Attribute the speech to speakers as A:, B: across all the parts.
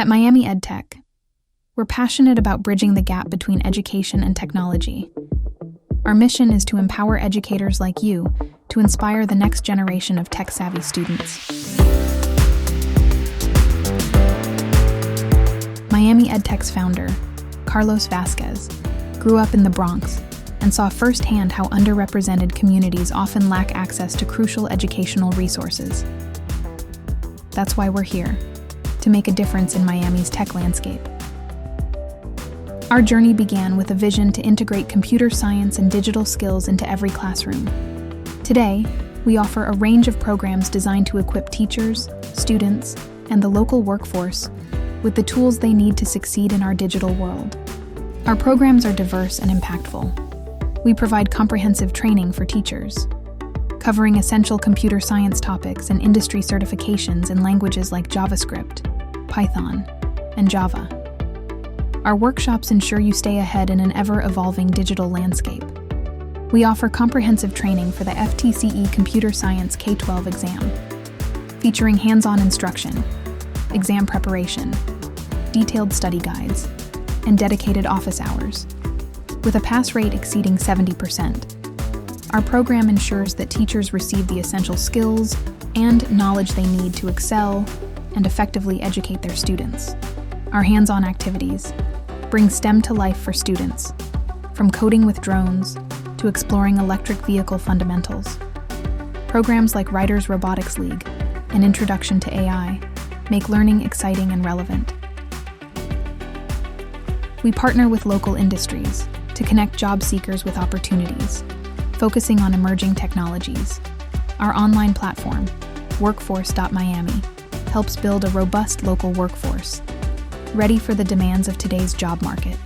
A: At Miami EdTech, we're passionate about bridging the gap between education and technology. Our mission is to empower educators like you to inspire the next generation of tech-savvy students. Miami EdTech's founder, Carlos Vasquez, grew up in the Bronx and saw firsthand how underrepresented communities often lack access to crucial educational resources. That's why we're here, to make a difference in Miami's tech landscape. Our journey began with a vision to integrate computer science and digital skills into every classroom. Today, we offer a range of programs designed to equip teachers, students, and the local workforce with the tools they need to succeed in our digital world. Our programs are diverse and impactful. We provide comprehensive training for teachers, covering essential computer science topics and industry certifications in languages like JavaScript, Python, and Java. Our workshops ensure you stay ahead in an ever-evolving digital landscape. We offer comprehensive training for the FTCE Computer Science K-12 exam, featuring hands-on instruction, exam preparation, detailed study guides, and dedicated office hours. With a pass rate exceeding 70%, our program ensures that teachers receive the essential skills and knowledge they need to excel and effectively educate their students. Our hands-on activities bring STEM to life for students, from coding with drones to exploring electric vehicle fundamentals. Programs like Writers Robotics League and Introduction to AI make learning exciting and relevant. We partner with local industries to connect job seekers with opportunities, focusing on emerging technologies. Our online platform, workforce.miami, helps build a robust local workforce, ready for the demands of today's job market.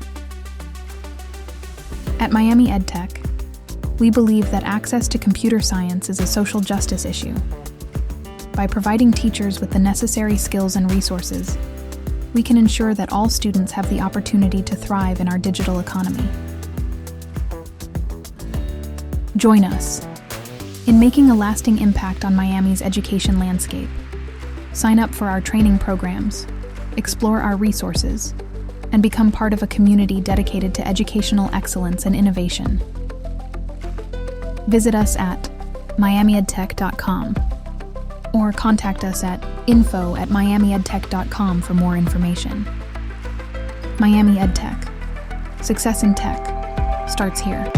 A: At Miami EdTech, we believe that access to computer science is a social justice issue. By providing teachers with the necessary skills and resources, we can ensure that all students have the opportunity to thrive in our digital economy. Join us in making a lasting impact on Miami's education landscape. Sign up for our training programs, explore our resources, and become part of a community dedicated to educational excellence and innovation. Visit us at miamiedtech.com or contact us at info@miamiedtech.com for more information. Miami EdTech. Success in tech starts here.